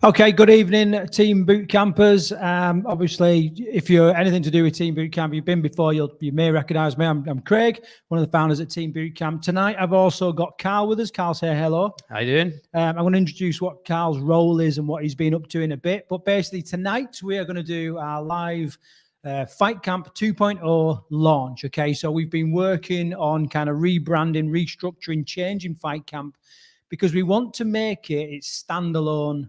Okay, good evening, Team Bootcampers. Obviously, if you're anything to do with Team Bootcamp, you've been before, you may recognise me. I'm Craig, one of the founders at Team Bootcamp. Tonight, I've also got Carl with us. Carl, say hello. How you doing? I'm going to introduce what Carl's role is and what he's been up to in a bit. But basically, tonight, we are going to do our live Fight Camp 2.0 launch. Okay, so we've been working on kind of rebranding, restructuring, changing Fight Camp because we want to make it its standalone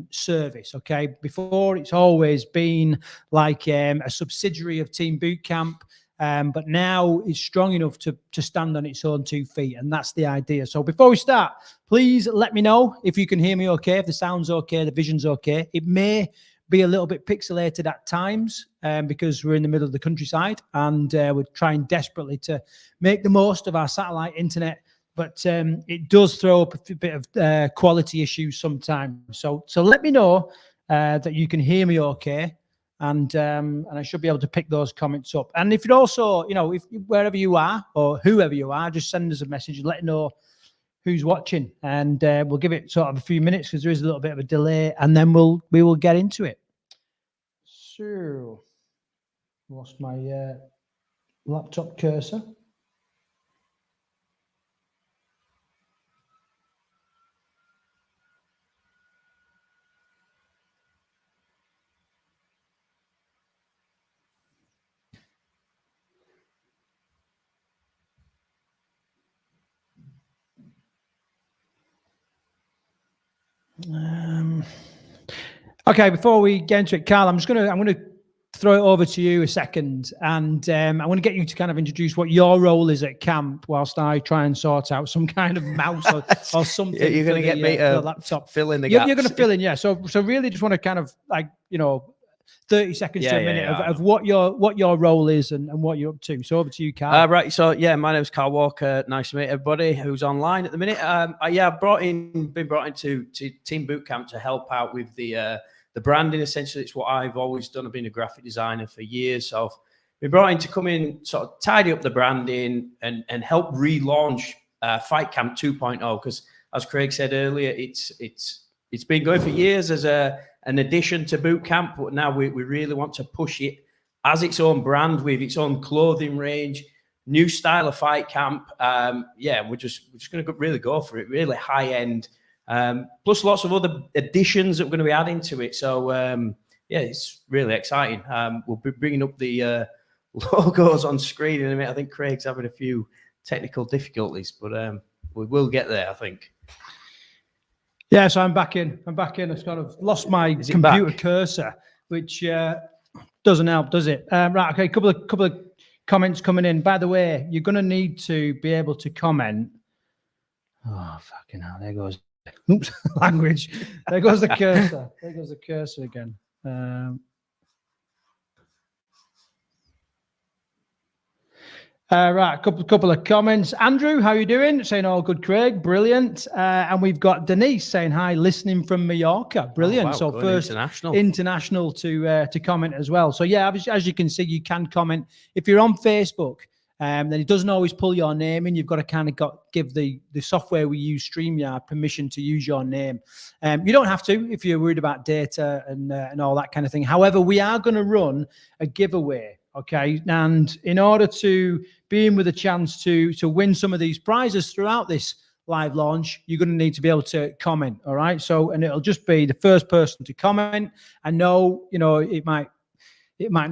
service. Okay, before it's always been like a subsidiary of Team Bootcamp, but now it's strong enough to stand on its own 2 feet, and that's the idea. So before we start, please let me know if you can hear me okay, if the sound's okay, the vision's okay. It may be a little bit pixelated at times because we're in the middle of the countryside and we're trying desperately to make the most of our satellite internet. But it does throw up a bit of quality issues sometimes. So let me know that you can hear me okay, and I should be able to pick those comments up. And if you'd also, if wherever you are or whoever you are, just send us a message and let us know who's watching, and we'll give it sort of a few minutes because there is a little bit of a delay, and then we will get into it. So, lost my laptop cursor. Okay, before we get into it, Carl, I'm going to throw it over to you a second, and I want to get you to kind of introduce what your role is at camp, whilst I try and sort out some kind of mouse or something. You're going to get me the laptop fill in the gaps. You're going to fill in, yeah. So really, just want to kind of 30 seconds to a minute of what your role is and what you're up to. So over to you, Carl. Right. So yeah, my name's Carl Walker. Nice to meet everybody who's online at the minute. I've been brought into Team Bootcamp to help out with the branding. Essentially, it's what I've always done. I've been a graphic designer for years, so I've been brought in to come in, sort of tidy up the branding and help relaunch Fight Camp 2.0. Because as Craig said earlier, it's been going for years as an addition to Bootcamp, but now we really want to push it as its own brand with its own clothing range, new style of Fight Camp. We're just going to really go for it, really high end. Plus lots of other additions that we're going to be adding to it. So it's really exciting. We'll be bringing up the logos on screen in a minute. I think Craig's having a few technical difficulties, but we will get there, I think. Yeah, so I'm back in. I've kind of lost my computer cursor, which doesn't help, does it? Right, okay, couple of comments coming in. By the way, you're going to need to be able to comment. Oh, fucking hell, there goes. Oops, language. There goes the cursor. There goes the cursor again. Right, a couple of comments. Andrew, how are you doing? Saying all good, Craig. Brilliant. And we've got Denise saying hi, listening from Mallorca. Brilliant. Oh, wow, so first international to comment as well. So yeah, as you can see, you can comment. If you're on Facebook, then it doesn't always pull your name in. You've got to kind of give the software we use, StreamYard, permission to use your name. You don't have to if you're worried about data and all that kind of thing. However, we are going to run a giveaway. Okay, and in order to be in with a chance to win some of these prizes throughout this live launch, you're going to need to be able to comment. All right, and it'll just be the first person to comment. I know, it might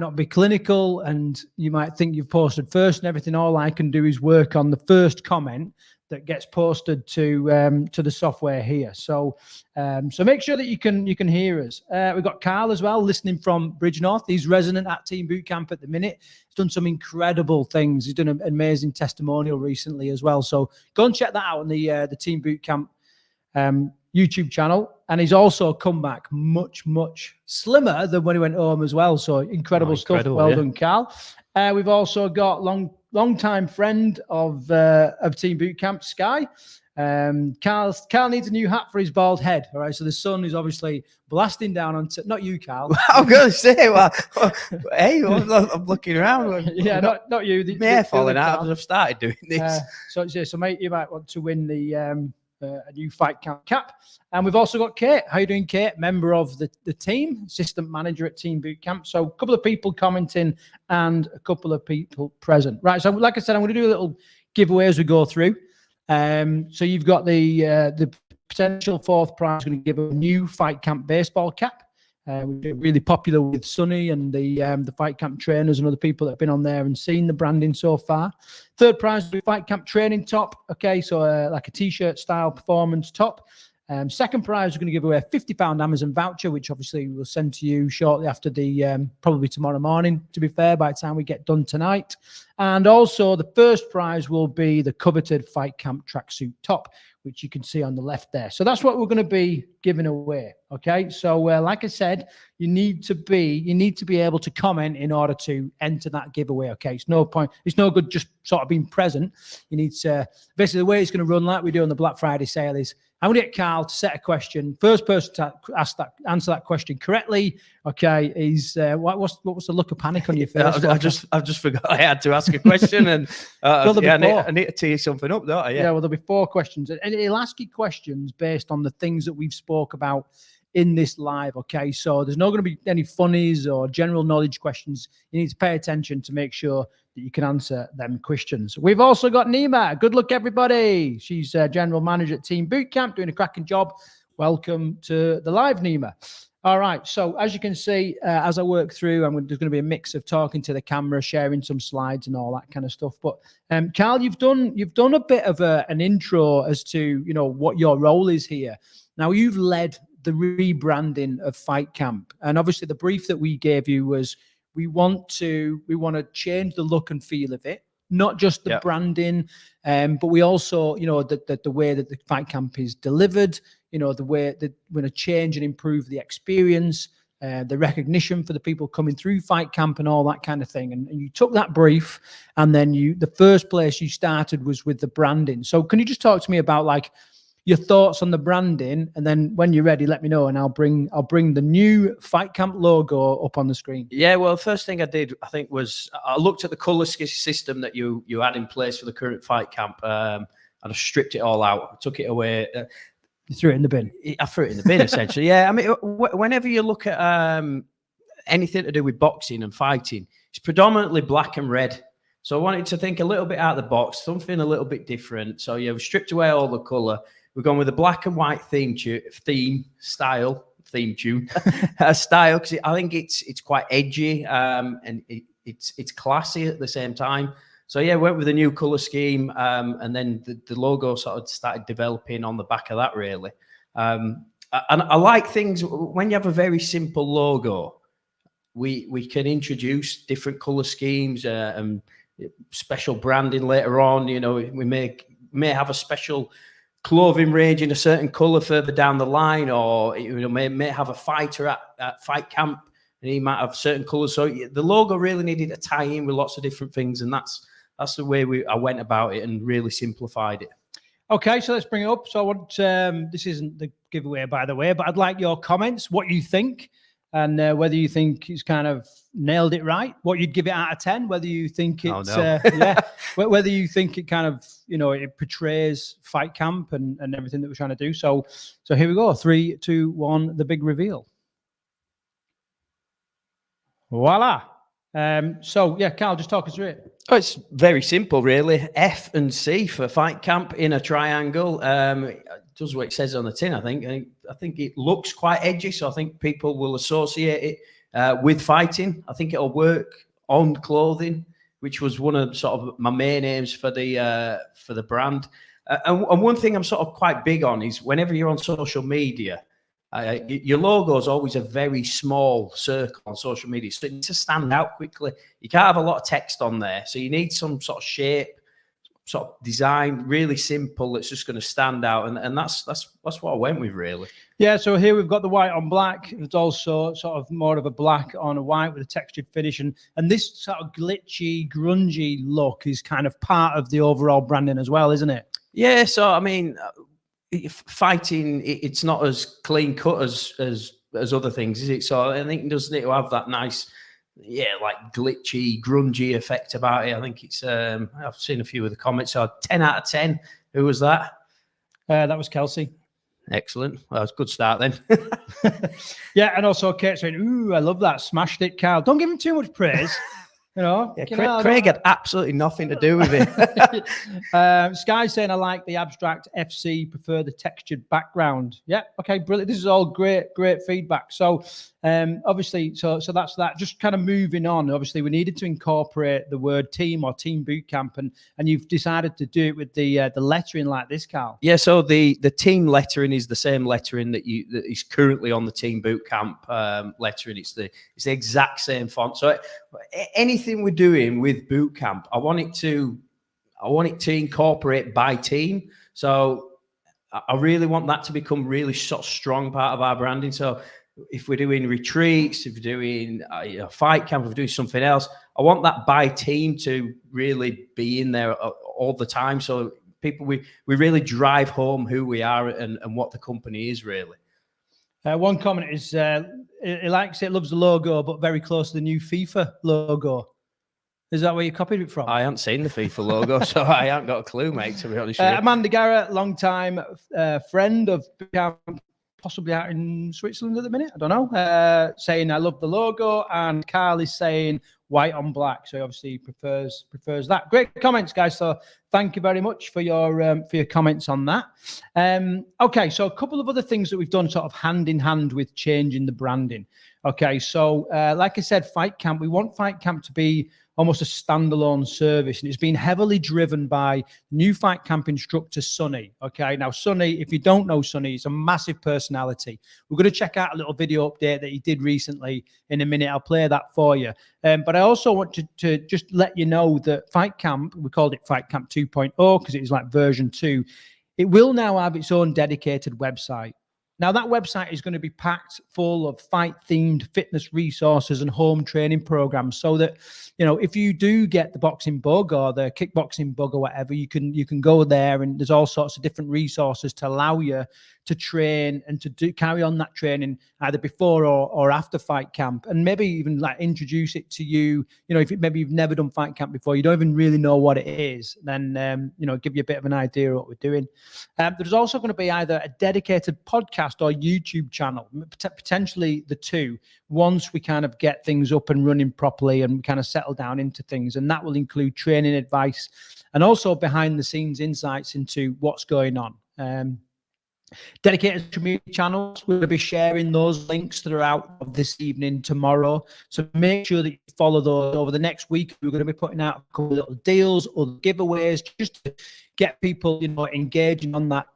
not be clinical, and you might think you've posted first and everything. All I can do is work on the first comment that gets posted to the software here. So make sure that you can hear us. We've got Carl as well, listening from Bridgnorth. He's resident at Team Bootcamp at the minute. He's done some incredible things. He's done an amazing testimonial recently as well. So go and check that out on the Team Bootcamp YouTube channel. And he's also come back much, much slimmer than when he went home as well. So incredible stuff. Well done, Carl. We've also got long-time friend of Team Bootcamp, Sky. Carl needs a new hat for his bald head. All right, so the sun is obviously blasting down on. Not you, Carl. I'm going to say, hey, I'm looking around. Yeah, not you. The hair falling out as I've started doing this. So mate, you might want to win the a new Fight Camp cap. And we've also got Kate. How you doing, Kate? Member of the team, assistant manager at Team Bootcamp. So a couple of people commenting and a couple of people present. Right. So like I said, I'm going to do a little giveaway as we go through. So you've got the potential fourth prize. Going to give a new Fight Camp baseball cap. Which are really popular with Sonny and the Fight Camp trainers and other people that have been on there and seen the branding so far. Third prize will be Fight Camp training top. Okay, so like a t-shirt style performance top. Second prize, we're going to give away a £50 Amazon voucher, which obviously we'll send to you shortly after the, probably tomorrow morning, to be fair, by the time we get done tonight. And also the first prize will be the coveted Fight Camp tracksuit top, which you can see on the left there. So that's what we're going to be giving away. Okay. So like I said, you need to be able to comment in order to enter that giveaway. Okay. It's no point. It's no good just sort of being present. You need to, basically the way it's going to run like we do on the Black Friday sale is I'm going to get Carl to set a question. First person to answer that question correctly, okay, is what was the look of panic on your face? I just forgot I had to ask a question, and well, I need to tee something up, don't I? Yeah, well, there'll be 4 questions, and it'll ask you questions based on the things that we've spoke about in this live, okay? So there's not going to be any funnies or general knowledge questions. You need to pay attention to make sure that you can answer them questions. We've also got Nima. Good luck, everybody. She's general manager at Team Bootcamp, doing a cracking job. Welcome to the live, Nima. All right. So as you can see, as I work through, there's going to be a mix of talking to the camera, sharing some slides and all that kind of stuff. But Carl, you've done a bit of an intro as to, you know, what your role is here. Now you've led the rebranding of Fight Camp, and obviously the brief that we gave you was we want to change the look and feel of it, not just the branding, but we also, you know, the way that the Fight Camp is delivered, you know, the way that we're going to change and improve the experience, the recognition for the people coming through Fight Camp and all that kind of thing. And you took that brief, and then the first place you started was with the branding. So can you just talk to me about like your thoughts on the branding, and then when you're ready, let me know, and I'll bring the new Fight Camp logo up on the screen. Yeah, well, the first thing I did, I think, was I looked at the colour system that you had in place for the current Fight Camp, and I stripped it all out, I took it away. You threw it in the bin. I threw it in the bin, essentially. Yeah, I mean, whenever you look at anything to do with boxing and fighting, it's predominantly black and red. So I wanted to think a little bit out of the box, something a little bit different. So yeah, we stripped away all the colour. We're going with a black and white theme tune, style, because I think it's quite edgy, and it's classy at the same time. So yeah, went with a new color scheme, and then the logo sort of started developing on the back of that, really. And I like things when you have a very simple logo. We can introduce different color schemes and special branding later on. You know, we may have a special clothing range in a certain color further down the line, or you know, may have a fighter at Fight Camp and he might have certain colors. So the logo really needed to tie in with lots of different things, and that's the way I went about it and really simplified it. Okay, so let's bring it up. So I want this isn't the giveaway, by the way, but I'd like your comments, what you think, and whether you think it's kind of nailed it right, what you'd give it out of 10, whether you think it's whether you think it kind of, you know, it portrays Fight Camp and everything that we're trying to do. So here we go. 3, 2, 1, the big reveal. Voila. So yeah, Carl, just talk us through it. Oh, it's very simple, really. F and C for Fight Camp in a triangle. It does what it says on the tin, I think. I think it looks quite edgy, so I think people will associate it with fighting. I think it'll work on clothing, which was one of sort of my main aims for the brand. And one thing I'm sort of quite big on is whenever you're on social media, your logo is always a very small circle on social media, so it needs to stand out quickly. You can't have a lot of text on there, so you need some sort of shape, sort of design, really simple. It's just going to stand out, and that's what I went with, really. Yeah. So here we've got the white on black. It's also sort of more of a black on a white with a textured finish, and this sort of glitchy, grungy look is kind of part of the overall branding as well, isn't it? Yeah. So I mean, fighting, it's not as clean cut as other things, is it? So I think it does need to have that nice, like glitchy, grungy effect about it. I think it's I've seen a few of the comments. So 10 out of 10. Who was that? That was Kelsey. Excellent. Well, that's a good start then. Yeah, and also Kate saying, "Ooh, I love that. Smashed it, Carl." Don't give him too much praise. Yeah, Craig had absolutely nothing to do with it. Sky saying, "I like the abstract FC. Prefer the textured background." Yeah, okay, brilliant. This is all great feedback. So, obviously, so that's that. Just kind of moving on. Obviously, we needed to incorporate the word team or team bootcamp, and you've decided to do it with the lettering like this, Carl. Yeah. So the team lettering is the same lettering that is currently on the team bootcamp lettering. It's the exact same font. So anything we're doing with bootcamp, I want it to incorporate by team. So I really want that to become really sort of strong part of our branding. So if we're doing retreats, if we're doing fight camp, if we're doing something else, I want that by team to really be in there all the time. So people, we really drive home who we are and what the company is really. One comment is he likes it, loves the logo, but very close to the new FIFA logo. Is that where you copied it from? I haven't seen the FIFA logo, so I haven't got a clue, mate, to be honest with you. Amanda Garrett, long-time friend of Bootcamp, possibly out in Switzerland at the minute. I don't know. Saying, I love the logo. And Carl is saying white on black. So he obviously prefers that. Great comments, guys. So thank you very much for your comments on that. Okay, so a couple of other things that we've done sort of hand in hand with changing the branding. Okay, so like I said, Fight Camp, we want Fight Camp to be almost a standalone service, and it's been heavily driven by new Fight Camp instructor Sonny. Okay, now Sonny, if you don't know Sonny, he's a massive personality. We're going to check out a little video update that he did recently in a minute. I'll play that for you. But I also want to just let you know that Fight Camp, we called it Fight Camp 2.0 because it was like version 2. It will now have its own dedicated website. Now, that website is going to be packed full of fight-themed fitness resources and home training programs so that, you know, if you do get the boxing bug or the kickboxing bug or whatever, you can go there, and there's all sorts of different resources to allow you to train and to carry on that training either before or after Fight Camp, and maybe even like introduce it to you. You know, if maybe you've never done Fight Camp before, you don't even really know what it is, then, you know, give you a bit of an idea of what we're doing. There's also going to be either a dedicated podcast or YouTube channel, potentially the two, once we kind of get things up and running properly and kind of settle down into things. And that will include training advice and also behind the scenes insights into what's going on. Dedicated community channels, we're going to be sharing those links throughout this evening, tomorrow. So make sure that you follow those over the next week. We're going to be putting out a couple of little deals or giveaways just to get people, you know, engaging on that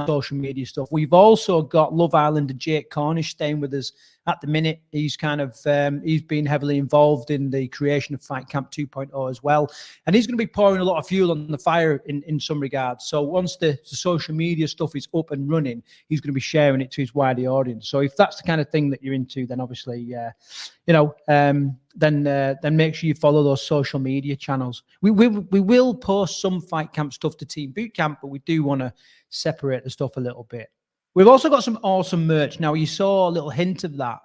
social media stuff. We've also got Love Islander Jake Cornish staying with us at the minute. He's kind of he's been heavily involved in the creation of Fight Camp 2.0 as well, and he's going to be pouring a lot of fuel on the fire in some regards. So once the social media stuff is up and running, he's going to be sharing it to his wider audience. So if that's the kind of thing that you're into, then obviously you know, then make sure you follow those social media channels. We will post some Fight Camp stuff to Team Bootcamp, but we do want to separate the stuff a little bit. We've also got some awesome merch. Now, you saw a little hint of that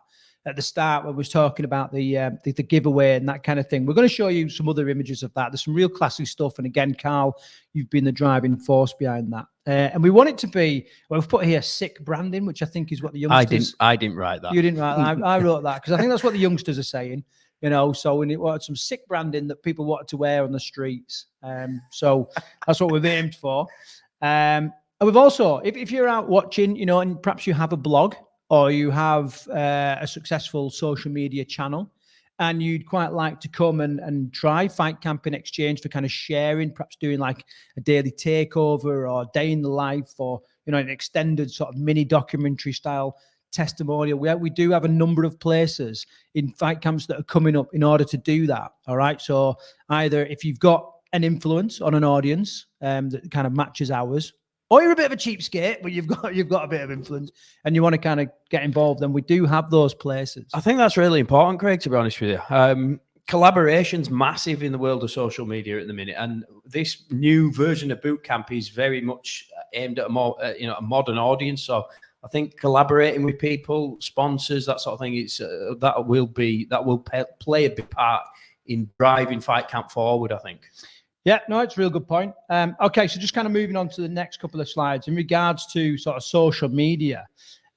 at the start when we was talking about the giveaway and that kind of thing. We're going to show you some other images of that. There's some real classy stuff. And again, Carl, you've been the driving force behind that. And we want it to be, well, we've put here sick branding, which I think is what the youngsters... I didn't write that. You didn't write that. I wrote that because I think that's what the youngsters are saying. You know, so we wanted some sick branding that people wanted to wear on the streets. So that's what we've aimed for. And we've also, if you're out watching, you know, and perhaps you have a blog or you have a successful social media channel and you'd quite like to come and try Fight Camp in exchange for kind of sharing, perhaps doing like a daily takeover or day in the life or, you know, an extended sort of mini documentary style testimonial. We do have a number of places in Fight Camps that are coming up in order to do that. All right. So either if you've got an influence on an audience that kind of matches ours, or you're a bit of a cheapskate, but you've got a bit of influence and you want to kind of get involved, then we do have those places. I think that's really important, Craig, to be honest with you. Collaboration's massive in the world of social media at the minute, and this new version of Bootcamp is very much aimed at a more a modern audience. So I think collaborating with people, sponsors, that sort of thing, that will play a big part in driving Fight Camp forward, I think. Yeah, no, it's a real good point. Okay, so just kind of moving on to the next couple of slides in regards to sort of social media.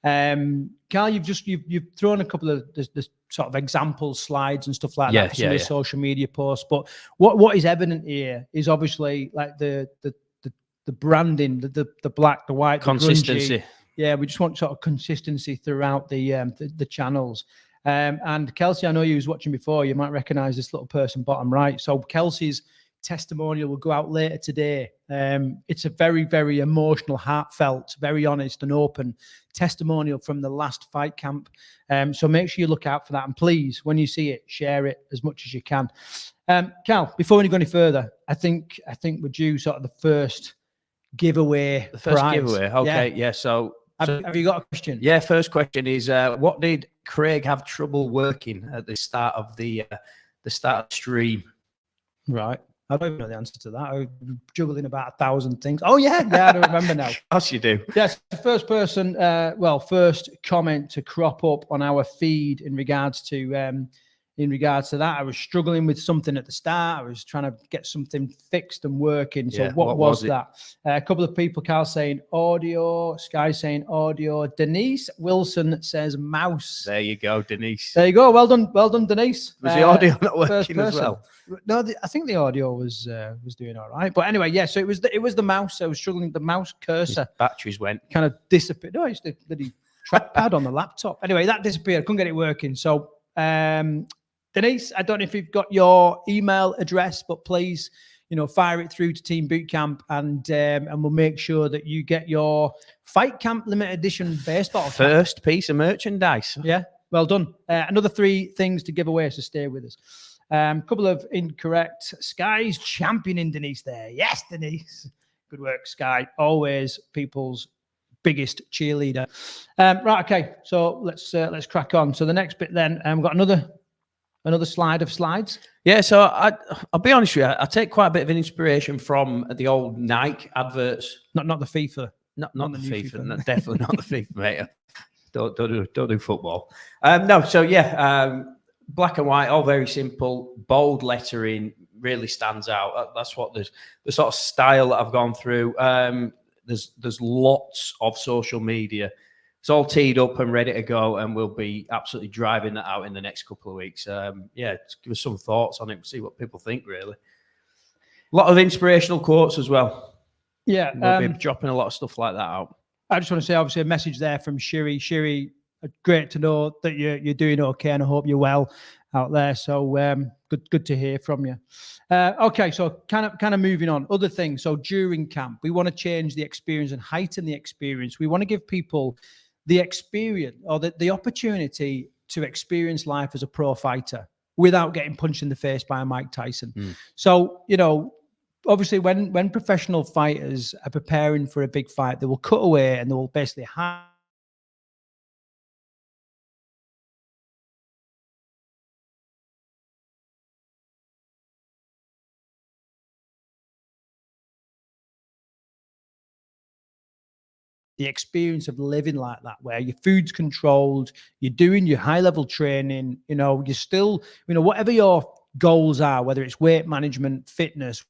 Carl, you've thrown a couple of the sort of example slides and stuff like that for some of the social media posts. But what is evident here is obviously like the branding, the black, the white, consistency. The grungy. Yeah, we just want sort of consistency throughout the channels. And Kelsey, I know you was watching before. You might recognize this little person bottom right. So Kelsey's testimonial will go out later today. It's a very, very emotional, heartfelt, very honest and open testimonial from the last fight camp. So make sure you look out for that. And please, when you see it, share it as much as you can. Cal, before we go any further, I think we're due sort of the first giveaway. The first prize. giveaway. Okay. Yeah. So have you got a question? Yeah. First question is, what did Craig have trouble working at the start of the stream? Right. I don't even know the answer to that. I'm juggling about 1,000 things. Oh, yeah. I don't remember now. Of course you do. Yes. The first person, first comment to crop up on our feed in regards to that. I was struggling with something at the start. I was trying to get something fixed and working. So what was that? A couple of people, Carl saying audio, Sky saying audio. Denise Wilson says mouse. There you go, Denise. There you go. Well done, Denise. Was the audio not working as well? No, I think the audio was doing all right. But anyway, yeah. So it was the mouse. I was struggling. The mouse cursor. His batteries went. Kind of disappeared. No, it's the bloody trackpad on the laptop. Anyway, that disappeared. I couldn't get it working. So Denise, I don't know if you've got your email address, but please, fire it through to Team Bootcamp, and we'll make sure that you get your Fight Camp limited edition baseball first piece of merchandise. Yeah, well done. Another 3 things to give away, so stay with us. Couple of incorrect. Sky's championing Denise there. Yes, Denise. Good work, Sky. Always people's biggest cheerleader. Right, okay. So let's crack on. So the next bit then, we've got another slide of slides. Yeah, so I'll be honest with you. I take quite a bit of an inspiration from the old Nike adverts. Not the FIFA. Not the FIFA. Definitely not the FIFA, mate. Don't do football. No. So yeah, black and white, all very simple. Bold lettering really stands out. That's what the sort of style that I've gone through. There's lots of social media. It's all teed up and ready to go, and we'll be absolutely driving that out in the next couple of weeks. Yeah, give us some thoughts on it, see what people think, really. A lot of inspirational quotes as well. Yeah. We'll be dropping a lot of stuff like that out. I just want to say, obviously, a message there from Shiri. Shiri, great to know that you're doing okay, and I hope you're well out there. So good to hear from you. Okay, so kind of moving on. Other things. So during camp, we want to change the experience and heighten the experience. We want to give people the experience or the opportunity to experience life as a pro fighter without getting punched in the face by a Mike Tyson. So, obviously when professional fighters are preparing for a big fight, they will cut away and they will basically hide the experience of living like that, where your food's controlled, you're doing your high level training, you're still, whatever your goals are, whether it's weight management, fitness,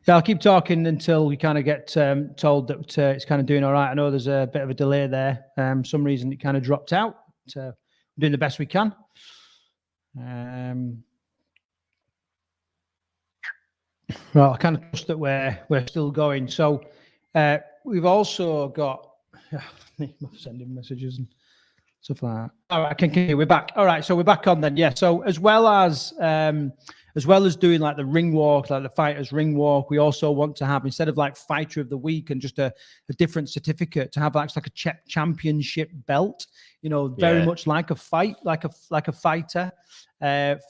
Yeah, I'll keep talking until we kind of get told that it's kind of doing all right. I know there's a bit of a delay there. Some reason it kind of dropped out. We're doing the best we can. Well, I kind of trust that we're still going. So we've also got sending messages and stuff like that. All right, I can hear. We're back. All right, so we're back on then. Yeah. So as well as doing like the ring walk, like the fighters ring walk, we also want to have, instead of like fighter of the week and just a different certificate, to have actually like a championship belt. You know, very much like a fight, like a fighter.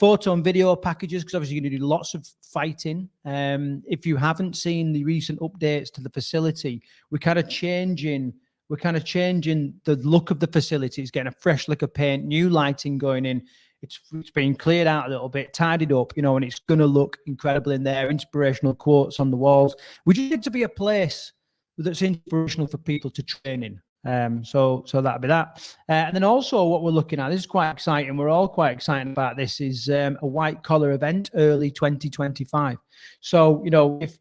Photo and video packages, because obviously you're going to do lots of fighting. If you haven't seen the recent updates to the facility, we're kind of changing the look of the facility. It's getting a fresh lick of paint, new lighting going in. It's been cleared out a little bit, tidied up, you know, and it's going to look incredible in there. Inspirational quotes on the walls. We just need to be a place that's inspirational for people to train in. So that'll be that. And then also what we're looking at, this is quite exciting. We're all quite excited about this, is a white collar event early 2025. So, you know, if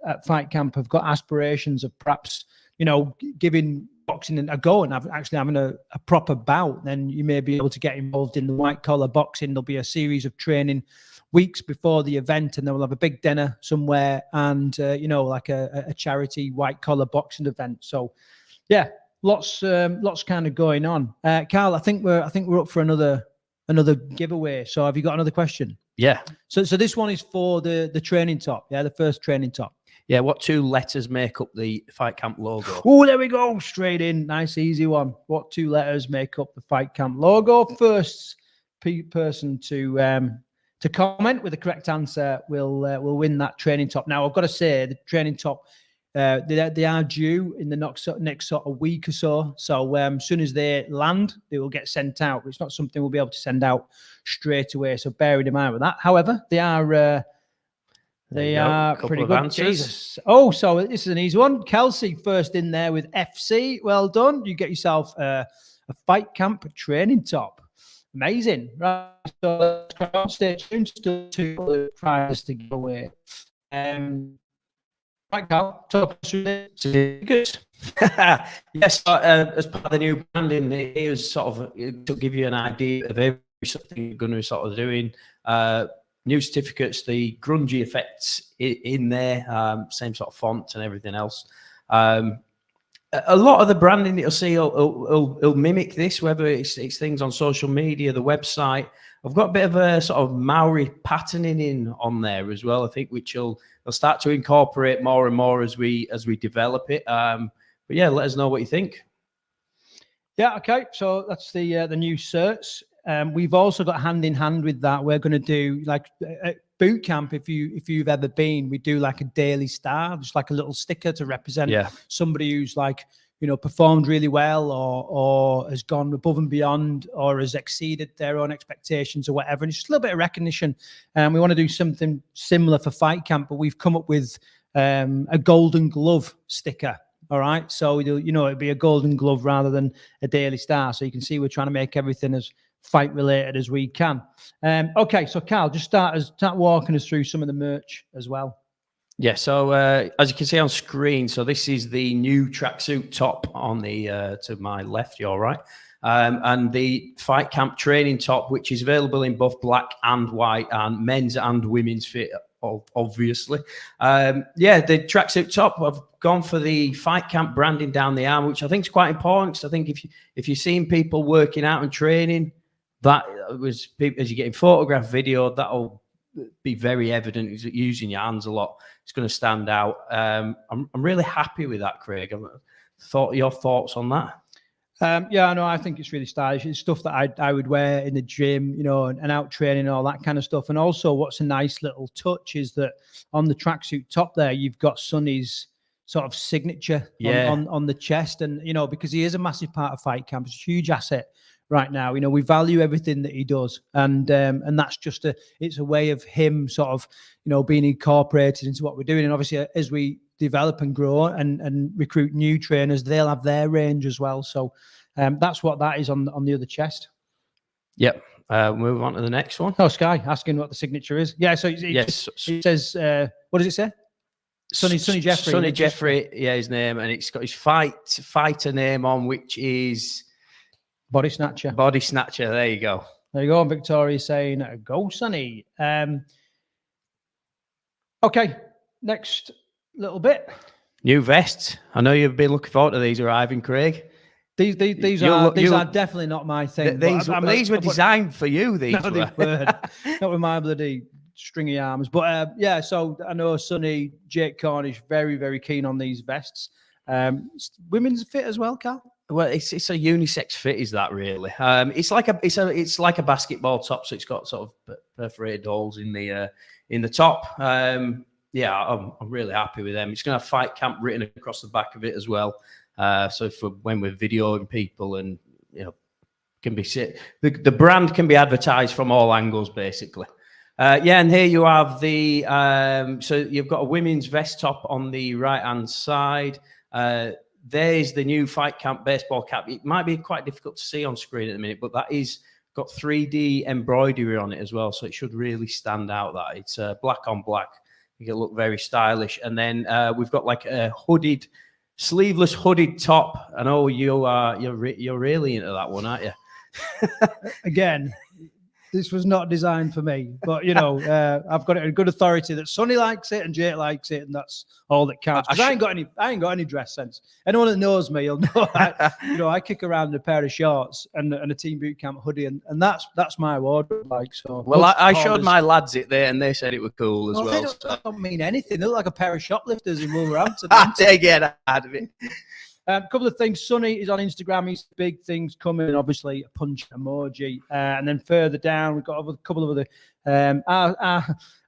at Fight Camp have got aspirations of perhaps, you know, giving boxing a go and actually having a proper bout, then you may be able to get involved in the white collar boxing. There'll be a series of training weeks before the event, and then we'll have a big dinner somewhere, and you know, like a charity white collar boxing event. So yeah, lots kind of going on. Carl, I think we're up for another giveaway. So have you got another question? Yeah. So this one is for the training top. Yeah, the first training top. Yeah, what 2 letters make up the Fight Camp logo? Oh, there we go. Straight in. Nice, easy one. What 2 letters make up the Fight Camp logo? First person to comment with the correct answer will win that training top. Now, I've got to say, the training top, they are due in the next sort of week or so. So as soon as they land, they will get sent out. It's not something we'll be able to send out straight away. So bear in mind with that. However, they are pretty good. Jesus. Oh, so this is an easy one. Kelsey first in there with FC. Well done. You get yourself a Fight Camp training top. Amazing. Right. So let's stay tuned. Still 2 prizes to give away. Right, Carl, talk us through it. Good. Yes, as part of the new branding, it was sort of to give you an idea of everything you're going to be sort of doing. New certificates, the grungy effects in there, same sort of font and everything else. A lot of the branding that you'll see will mimic this, whether it's things on social media, the website. I've got a bit of a sort of Maori patterning in on there as well, I think, which will start to incorporate more and more as we develop it. But yeah, let us know what you think. Yeah, okay. So that's the new certs. We've also got hand in hand with that. We're going to do like at boot camp. If you've ever been, we do like a daily star, just like a little sticker to represent somebody who's like, you know, performed really well or has gone above and beyond or has exceeded their own expectations or whatever. And it's just a little bit of recognition. And we want to do something similar for Fight Camp, but we've come up with a golden glove sticker. All right. So, you know, it'd be a golden glove rather than a daily star. So you can see we're trying to make everything as fight related as we can. Okay. So Carl, just start walking us through some of the merch as well. Yeah. So as you can see on screen, so this is the new tracksuit top on the to my left, you're right. And the Fight Camp training top, which is available in both black and white and men's and women's fit, obviously. Yeah, the tracksuit top, I've gone for the Fight Camp branding down the arm, which I think is quite important. So I think if you're seeing people working out and training, that was, as you're getting photographed, video, that'll be very evident. Using your hands a lot, it's going to stand out. I'm really happy with that, Craig. Your thoughts on that? Yeah, no, I think it's really stylish. It's stuff that I would wear in the gym, you know, and out training, all that kind of stuff. And also what's a nice little touch is that on the tracksuit top there, you've got Sonny's sort of signature on the chest. And, you know, because he is a massive part of Fight Camp, it's a huge asset right now. You know, we value everything that he does. And that's just it's a way of him sort of, you know, being incorporated into what we're doing. And obviously as we develop and grow and recruit new trainers, they'll have their range as well. So that's what that is on the other chest. Yep. Move on to the next one. Oh, Sky asking what the signature is. Yeah, so it says, what does it say? Sonny Jeffrey. Sonny Jeffrey, yeah, his name, and it's got his fighter name on, which is Body Snatcher. Body Snatcher. There you go. There you go. Victoria saying, "Go, Sonny." Okay, next little bit. New vests. I know you've been looking forward to these arriving, Craig. These are definitely not my thing. These were designed for you. These were not with my bloody stringy arms. But yeah, so I know Sonny, Jake Cornish, very, very keen on these vests. Women's fit as well, Cal? Well, it's a unisex fit, is that really? It's like a basketball top, so it's got sort of perforated holes in the top. Yeah, I'm really happy with them. It's going to have Fight Camp written across the back of it as well. So when we're videoing people, and can be the brand can be advertised from all angles, basically. Yeah, and here you have the so you've got a women's vest top on the right hand side. There's the new Fight Camp baseball cap. It might be quite difficult to see on screen at the minute, but that is got 3D embroidery on it as well, so it should really stand out. That it's black on black. It'll look very stylish. And then we've got like a sleeveless hooded top. I know you're really into that one, aren't you? Again, this was not designed for me, but I've got it in good authority that Sonny likes it and Jake likes it, and that's all that counts. I ain't got any dress sense. Anyone that knows me, you'll know I kick around in a pair of shorts and a Team Bootcamp hoodie, and that's my wardrobe. Like, so. Well, I showed my lads it there, and they said it was cool as well. That don't mean anything. They look like a pair of shoplifters in Wolverhampton. They get out of it. A couple of things. Sonny is on Instagram. He's big things coming. Obviously, a punch emoji. And then further down, we've got a couple of other.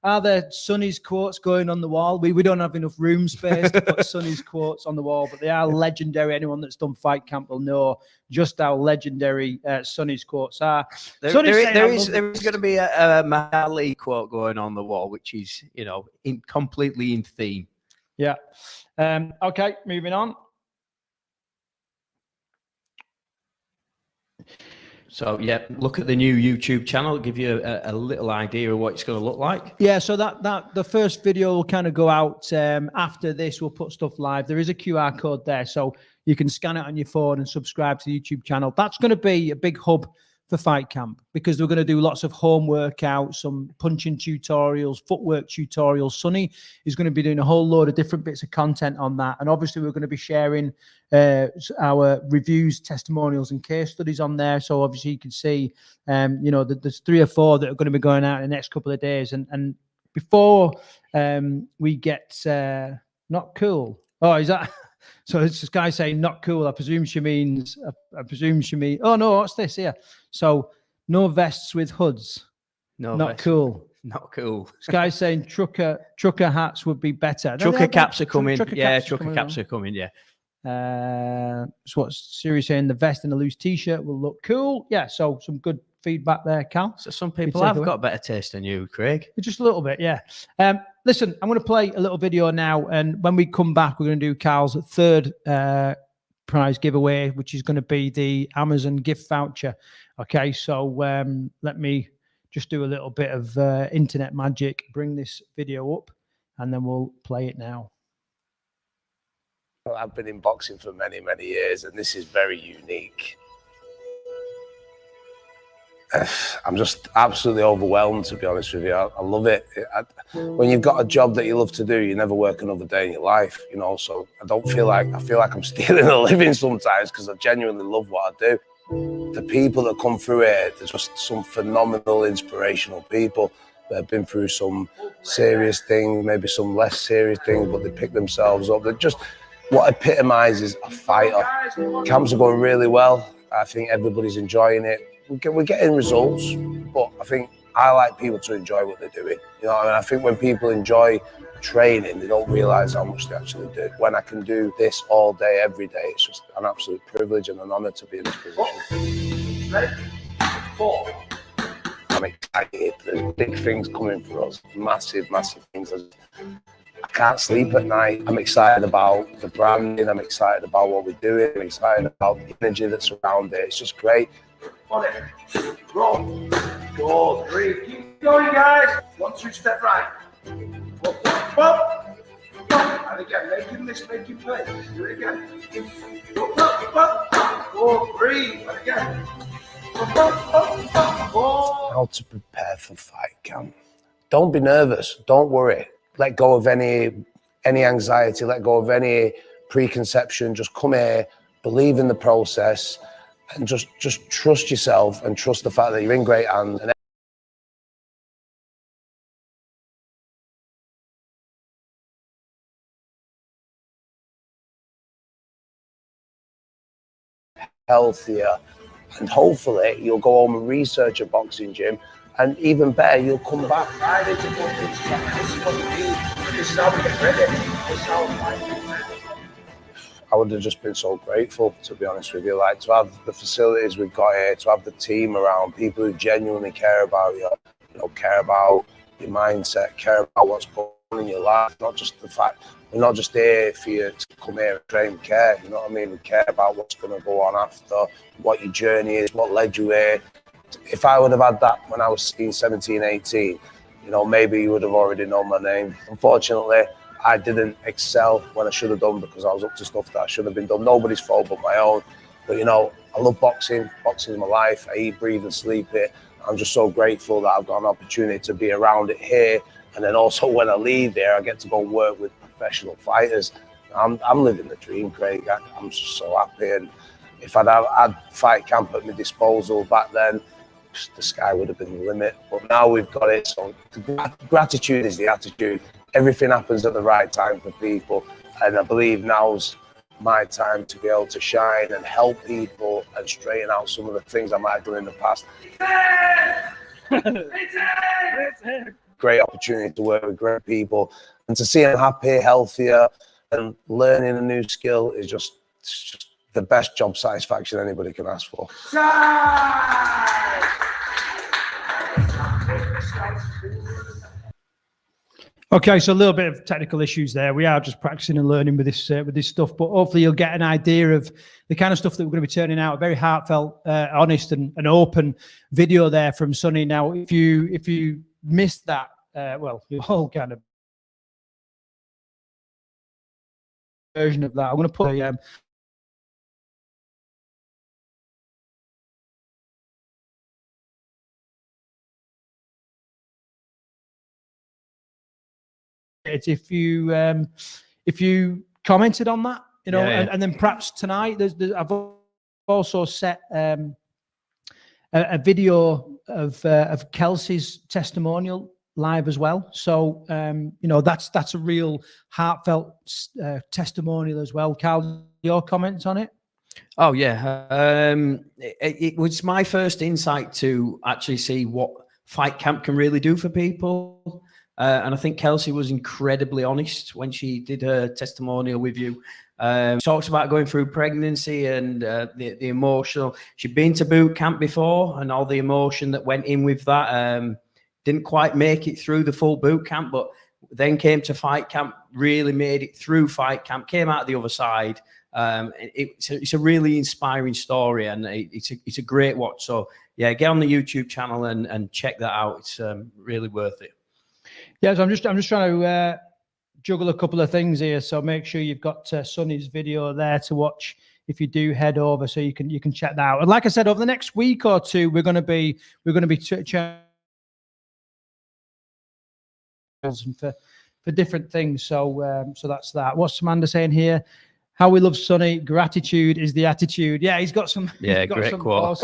Are there Sonny's quotes going on the wall? We don't have enough room space to put Sonny's quotes on the wall, but they are legendary. Anyone that's done Fight Camp will know just how legendary Sonny's quotes are. There is going to be a Mahali quote going on the wall, which is completely in theme. Yeah. Okay, moving on. So yeah, look at the new YouTube channel. It'll give you a little idea of what it's going to look like. Yeah, so that the first video will kind of go out after this. We'll put stuff live. There is a QR code there, so you can scan it on your phone and subscribe to the YouTube channel. That's going to be a big hub for Fight Camp, because we're going to do lots of home workouts, some punching tutorials, footwork tutorials. Sonny is going to be doing a whole load of different bits of content on that. And obviously we're going to be sharing our reviews, testimonials and case studies on there. So obviously you can see, there's 3 or 4 that are going to be going out in the next couple of days. And before we get not cool. Oh, is that... So it's this guy saying not cool. I presume she means. Oh no, what's this here? So no vests with hoods. No, not cool. Not cool. This guy's saying trucker hats would be better. Trucker caps are coming. Trucker caps are coming. Yeah. So what's Siri saying? The vest and a loose t-shirt will look cool. Yeah. So some good feedback there, Cal. So some people have got better taste than you, Craig. Just a little bit, yeah. Listen, I'm going to play a little video now, and when we come back, we're going to do Cal's 3rd prize giveaway, which is going to be the Amazon gift voucher. Okay, so let me just do a little bit of internet magic, bring this video up, and then we'll play it now. Well, I've been in boxing for many, many years, and this is very unique. I'm just absolutely overwhelmed, to be honest with you. I love it. When you've got a job that you love to do, you never work another day in your life, so I feel like I'm stealing a living sometimes, because I genuinely love what I do. The people that come through here, there's just some phenomenal, inspirational people that have been through some serious things, maybe some less serious things, but they pick themselves up. They're just what epitomizes a fighter. Camps are going really well. I think everybody's enjoying it. We're getting results, but I think I like people to enjoy what they're doing. I think when people enjoy training, they don't realise how much they actually do. When I can do this all day, every day, it's just an absolute privilege and an honour to be in this position. Ready? 4. I'm excited. There's big things coming for us. Massive, massive things. I can't sleep at night. I'm excited about the branding. I'm excited about what we're doing. I'm excited about the energy that's around it. It's just great. On it. Roll. Go. 3. Keep going, guys. 1, 2, step right. Up. And again, make him miss, make him play. Do it again. Up. Go. 3. And again. How to prepare for fight camp. Don't be nervous. Don't worry. Let go of any anxiety. Let go of any preconception. Just come here, believe in the process, and just trust yourself and trust the fact that you're in great hands. And healthier, and hopefully you'll go home and research a boxing gym, and even better, you'll come back. This is what we do. This is how we get ready. This is how we fight. I would have just been so grateful, to be honest with you, like to have the facilities we've got here, to have the team around, people who genuinely care about you, care about your mindset, care about what's going on in your life, not just the fact, we're not just here for you to come here and train, we care, you know what I mean? We care about what's going to go on after, what your journey is, what led you here. If I would have had that when I was 17, 18, maybe you would have already known my name. Unfortunately, I didn't excel when I should have done because I was up to stuff that I should have been done. Nobody's fault but my own. But, I love boxing. Boxing is my life. I eat, breathe and sleep it. I'm just so grateful that I've got an opportunity to be around it here. And then also when I leave here, I get to go work with professional fighters. I'm living the dream, Craig. I'm just so happy. And if I'd had fight camp at my disposal back then, the sky would have been the limit. But now we've got it. So gratitude is the attitude. Everything happens at the right time for people. And I believe now's my time to be able to shine and help people and straighten out some of the things I might have done in the past. Great opportunity to work with great people and to see them happy, healthier, and learning a new skill is just the best job satisfaction anybody can ask for. Okay, so a little bit of technical issues there. We are just practicing and learning with this stuff, but hopefully you'll get an idea of the kind of stuff that we're going to be turning out. A very heartfelt, honest, and open video there from Sonny. Now, if you missed that, well, you're all kind of version of that. I'm going to put if you commented on that, and then perhaps tonight I've also set a video of Kelsey's testimonial live as well. So that's a real heartfelt testimonial as well. Carl, your comments on it? Oh yeah, it was my first insight to actually see what fight camp can really do for people. And I think Kelsey was incredibly honest when she did her testimonial with you. Talks about going through pregnancy and the emotional. She'd been to boot camp before and all the emotion that went in with that. Didn't quite make it through the full boot camp, but then came to fight camp, really made it through fight camp, came out the other side. It's a really inspiring story, and it's a great watch. So yeah, get on the YouTube channel and check that out. It's really worth it. Yeah, so I'm just trying to juggle a couple of things here. So make sure you've got Sonny's video there to watch if you do head over, so you can check that out. And like I said, over the next week or two, we're going to be for different things. So that's that. What's Amanda saying here? How we love Sonny. Gratitude is the attitude. Yeah, he's got some. Yeah, he's got great some quote.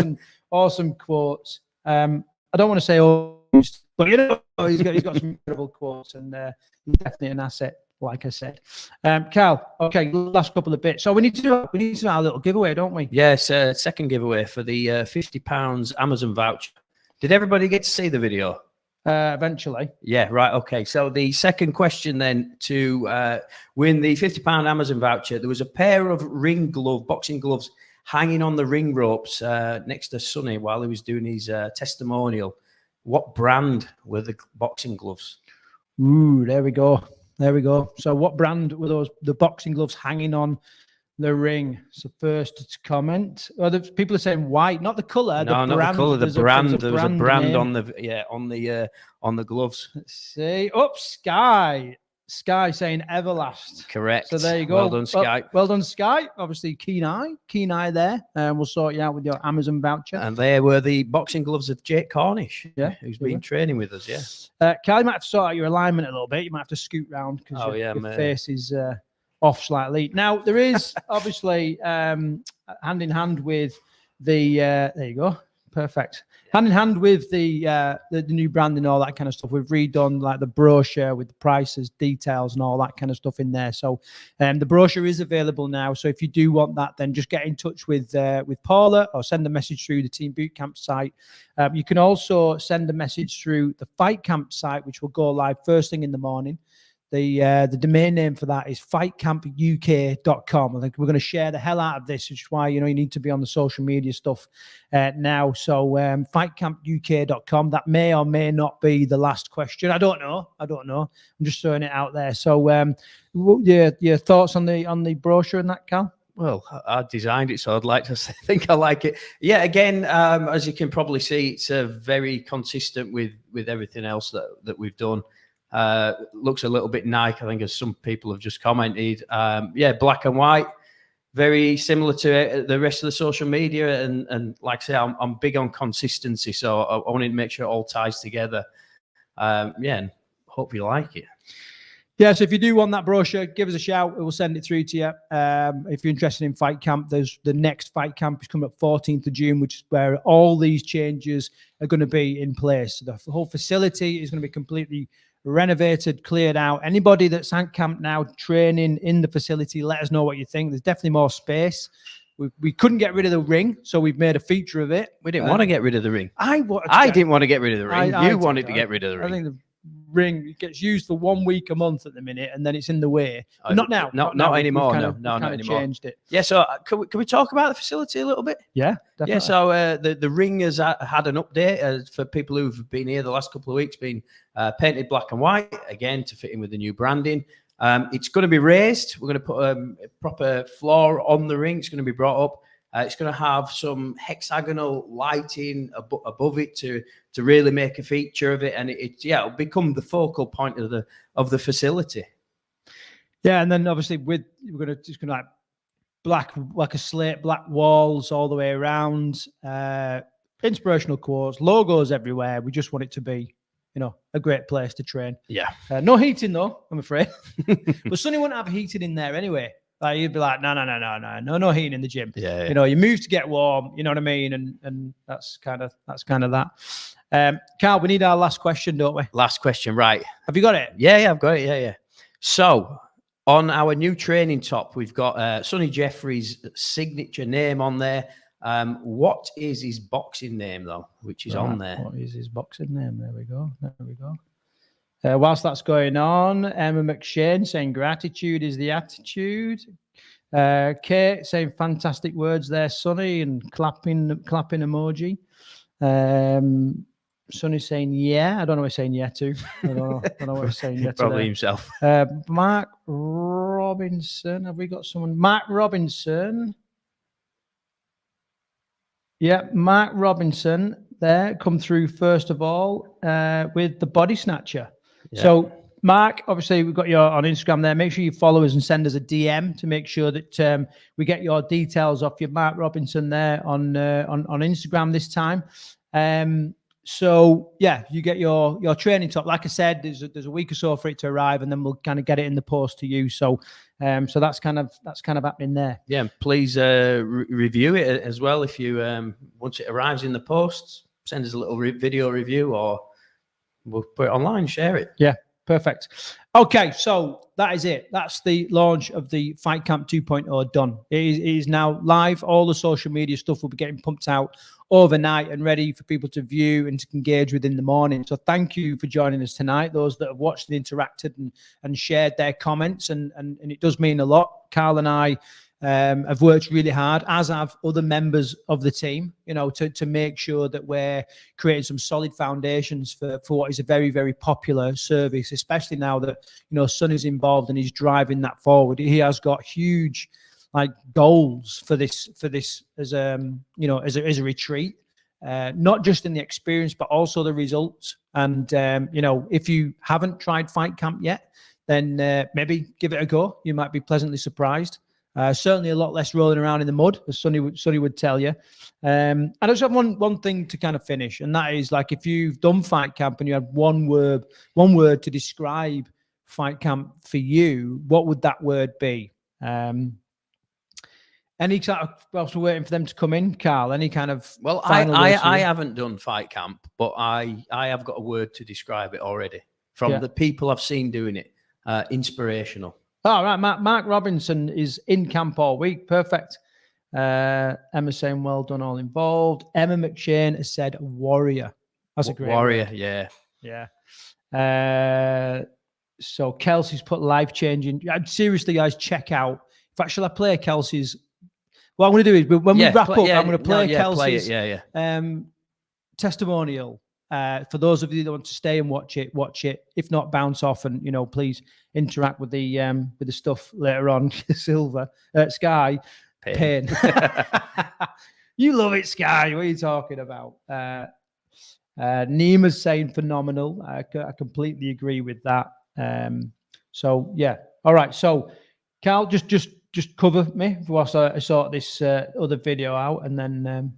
awesome quotes. I don't want to say but he's got some incredible quotes, and he's definitely an asset, like I said. Carl, okay, last couple of bits. So we need to do our little giveaway, don't we? Yes, second giveaway for the £50 Amazon voucher. Did everybody get to see the video? Eventually. Yeah, right. Okay. So the second question then to win the £50 Amazon voucher, there was a pair of boxing gloves hanging on the ring ropes next to Sonny while he was doing his testimonial. What brand were the boxing gloves? Ooh, there we go. So what brand were the boxing gloves hanging on The ring. So first to comment. Oh, the people are saying white, not the color. No, the not the color. The There's brand. there's There was a brand name. on the gloves. Let's see. Up, Sky. Sky saying Everlast. Correct. So there you go. Well done, Sky. Well done, Sky. Obviously, keen eye there. And we'll sort you out with your Amazon voucher. And they were the boxing gloves of Jake Cornish, who's been training with us. Yeah. Carl, you might have to sort out your alignment a little bit. You might have to scoot round because your face is off slightly. Now there is obviously hand in hand with the. There you go. Perfect. Hand in hand with the new brand and all that kind of stuff. We've redone like the brochure with the prices, details, and all that kind of stuff in there. So the brochure is available now. So if you do want that, then just get in touch with Paula or send a message through the Team Bootcamp site. You can also send a message through the Fight Camp site, which will go live first thing in the morning. The domain name for that is fightcampuk.com. I think we're going to share the hell out of this, which is why you need to be on the social media stuff now. So fightcampuk.com. That may or may not be the last question. I don't know. I'm just throwing it out there. So your thoughts on the brochure and that, Cal? Well, I designed it, so I'd like to think I like it. Yeah, again, as you can probably see, it's very consistent with everything else that we've done. Looks a little bit Nike, I think, as some people have just commented. Black and white, very similar to the rest of the social media. And like I say, I'm big on consistency, so I wanted to make sure it all ties together. And hope you like it. Yeah, so if you do want that brochure, give us a shout. We'll send it through to you. If you're interested in Fight Camp, there's the next Fight Camp is coming up 14th of June, which is where all these changes are going to be in place. So the whole facility is going to be completely renovated, cleared out. Anybody that's at camp now training in the facility, let us know what you think. There's definitely more space. We couldn't get rid of the ring, so we've made a feature of it. We didn't want to get rid of the ring. I didn't want to get rid of the ring. You wanted to get rid of the ring. I think the ring gets used for 1 week a month at the minute, and then it's in the way. Not now. Not anymore. No, not anymore. Changed it. Yeah. So can we talk about the facility a little bit? Yeah, definitely. Yeah. So the ring has had an update for people who've been here the last couple of weeks. Been painted black and white again to fit in with the new branding. It's going to be raised. We're going to put a proper floor on the ring. It's going to be brought up. It's going to have some hexagonal lighting above it to really make a feature of it, and it'll become the focal point of the facility. Yeah, and then obviously we're going to like black, like a slate, black walls all the way around. Inspirational quotes, logos everywhere. We just want it to be, a great place to train. Yeah. No heating though, I'm afraid. But Sonny wouldn't have heating in there anyway. Like you'd be like, no heating in the gym. Yeah. You move to get warm. You know what I mean? And that's kind of that. Carl, we need our last question, don't we? Last question, right? Have you got it? Yeah, I've got it. Yeah. So on our new training top, we've got Sonny Jeffrey's signature name on there. What is his boxing name though? Which is on there. What is his boxing name? There we go. Whilst that's going on, Emma McShane saying gratitude is the attitude. Kate saying fantastic words there, Sonny, and clapping emoji. Sonny saying yeah. I don't know what he's saying yeah to. I don't know what he's saying yeah to. Probably himself. Mark Robinson. Have we got someone? Mark Robinson. Yeah, Mark Robinson there come through first of all with the body snatcher. Yeah. So, Mark, obviously, we've got you on Instagram there. Make sure you follow us and send us a DM to make sure that we get your details off you. Mark Robinson there on Instagram this time. So, yeah, you get your training top. Like I said, there's a week or so for it to arrive, and then we'll kind of get it in the post to you. So, so that's kind of happening there. Yeah, please review it as well. If you once it arrives in the post, send us a little video review or. We'll put it online, share it. Yeah, perfect. Okay, so that is it. That's the launch of the Fight Camp 2.0 done. It is now live. All the social media stuff will be getting pumped out overnight and ready for people to view and to engage with in the morning. So thank you for joining us tonight, those that have watched and interacted and shared their comments. And it does mean a lot. Carl and I have worked really hard, as have other members of the team, to make sure that we're creating some solid foundations for what is a very, very popular service, especially now that, Sonny's involved and he's driving that forward. He has got huge like goals for this as you know, as a retreat, not just in the experience but also the results. And you know, if you haven't tried Fight Camp yet, then maybe give it a go. You might be pleasantly surprised. Certainly a lot less rolling around in the mud, as Sonny would tell you. I just have one thing to kind of finish, and that is, like, if you've done Fight Camp and you had one word to describe Fight Camp for you, what would that word be? Any kind of, whilst we're waiting for them to come in, Carl, any kind of... Well, I haven't done Fight Camp, but I have got a word to describe it already from the people I've seen doing it. Inspirational. Oh, right. Mark Robinson is in camp all week. Perfect. Emma saying, well done, all involved. Emma McShane has said warrior. That's a great warrior. Word. Yeah. So Kelsey's put life-changing. Seriously, guys, check out. In fact, shall I play Kelsey's? What I'm going to do is, when we wrap up, I'm going to play Kelsey's testimonial. For those of you that want to stay and watch it. If not, bounce off and, you know, please interact with the stuff later on. Silver, Sky, Pain. You love it, Sky. What are you talking about? Nima's saying phenomenal. I completely agree with that. So yeah, all right. So, Carl, just cover me whilst I sort this other video out, and then.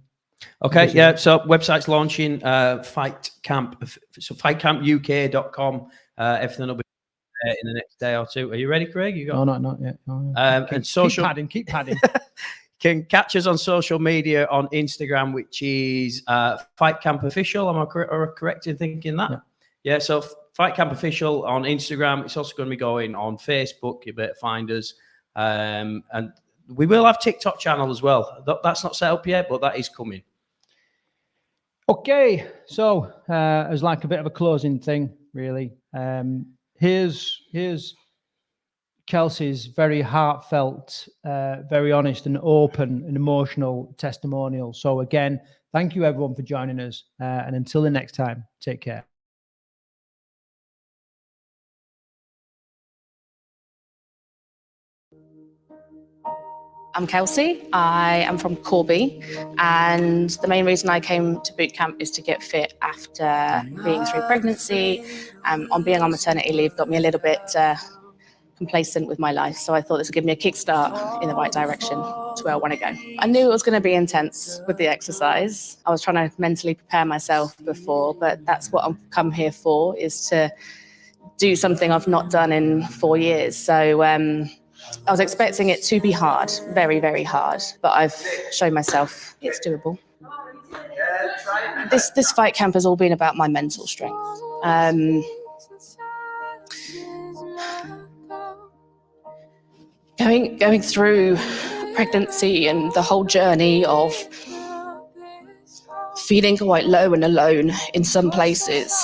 Okay, yeah. So website's launching. Fight Camp. So fightcampuk.com. Everything will be there in the next day or two. Are you ready, Craig? You got? No, not yet. No. And social. Keep padding. Can catch us on social media on Instagram, which is Fight Camp Official. Am I correct in thinking that? Yeah. So Fight Camp Official on Instagram. It's also going to be going on Facebook. You better find us. And we will have TikTok channel as well. That's not set up yet, but that is coming. Okay, so as like a bit of a closing thing, really. Here's Kelsey's very heartfelt, very honest and open and emotional testimonial. So again, thank you everyone for joining us. And until the next time, take care. I'm Kelsey. I am from Corby, and the main reason I came to boot camp is to get fit after being through pregnancy. On being on maternity leave got me a little bit complacent with my life, so I thought this would give me a kickstart in the right direction to where I want to go. I knew it was going to be intense with the exercise. I was trying to mentally prepare myself before, but that's what I've come here for, is to do something I've not done in 4 years. So I was expecting it to be hard, very, very hard, but I've shown myself it's doable. This fight camp has all been about my mental strength. Going through pregnancy and the whole journey of feeling quite low and alone in some places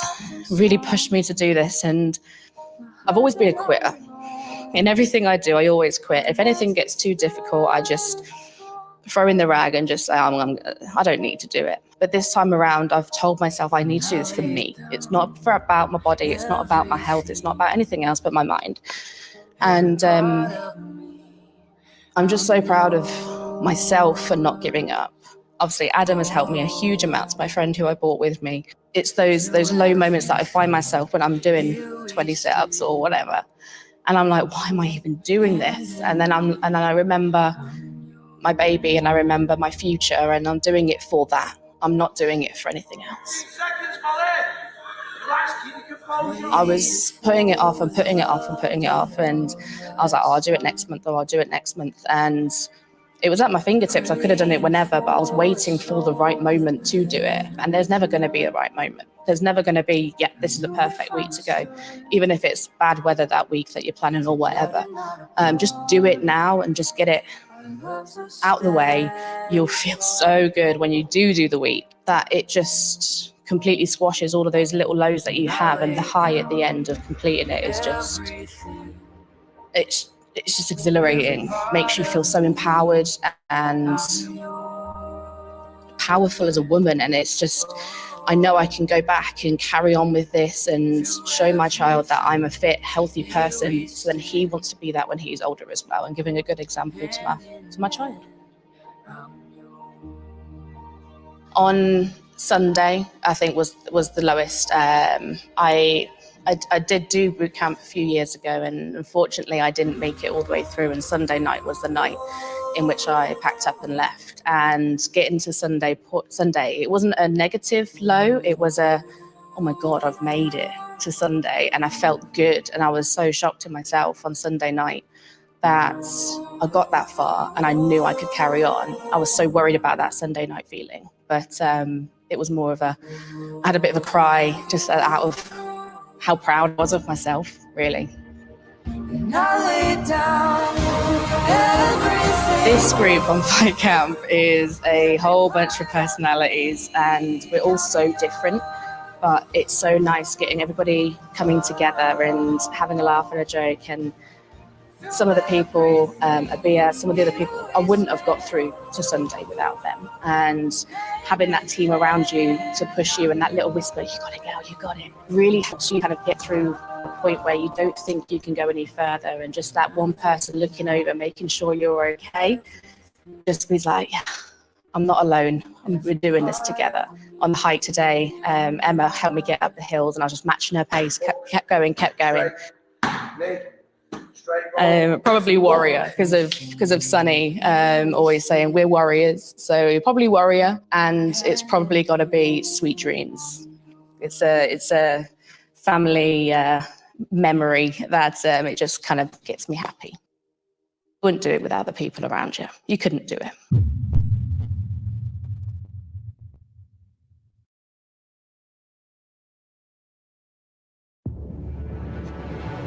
really pushed me to do this. And I've always been a quitter. In everything I do, I always quit. If anything gets too difficult, I just throw in the rag and just say, I don't need to do it. But this time around, I've told myself I need to do this for me. It's not about my body. It's not about my health. It's not about anything else but my mind. And I'm just so proud of myself for not giving up. Obviously, Adam has helped me a huge amount, my friend who I brought with me. It's those low moments that I find myself when I'm doing 20 sit-ups or whatever. And I'm like, why am I even doing this? And then I remember my baby, and I remember my future, and I'm doing it for that. I'm not doing it for anything else. I was putting it off and putting it off and putting it off, and I was like, I'll do it next month, or I'll do it next month. And it was at my fingertips. I could have done it whenever, but I was waiting for the right moment to do it. And there's never going to be a right moment. There's never going to be, this is the perfect week to go. Even if it's bad weather that week that you're planning or whatever. Just do it now and just get it out the way. You'll feel so good when you do the week that it just completely squashes all of those little lows that you have. And the high at the end of completing it is just, it's just exhilarating, makes you feel so empowered and powerful as a woman. And it's just I know I can go back and carry on with this and show my child that I'm a fit, healthy person. So then he wants to be that when he's older as well, and giving a good example to my child. On Sunday, I think was the lowest. I did do boot camp a few years ago, and unfortunately I didn't make it all the way through, and Sunday night was the night in which I packed up and left. And getting to Sunday, it wasn't a negative low, it was a, oh my God, I've made it to Sunday, and I felt good. And I was so shocked in myself on Sunday night that I got that far and I knew I could carry on. I was so worried about that Sunday night feeling, but it was more of I had a bit of a cry just out of how proud I was of myself, really. This group on Fight Camp is a whole bunch of personalities, and we're all so different, but it's so nice getting everybody coming together and having a laugh and a joke. And some of the people, Abia, some of the other people, I wouldn't have got through to Sunday without them. And having that team around you to push you, and that little whisper, you got it, girl, you got it, really helps you kind of get through a point where you don't think you can go any further. And just that one person looking over, making sure you're okay, just be like, yeah, I'm not alone. We're doing this together. On the hike today, Emma helped me get up the hills, and I was just matching her pace, kept going. Probably warrior because of Sunny always saying we're warriors, so probably warrior, and it's probably got to be sweet dreams. It's a family memory that it just kind of gets me happy. Wouldn't do it without the people around you. You couldn't do it.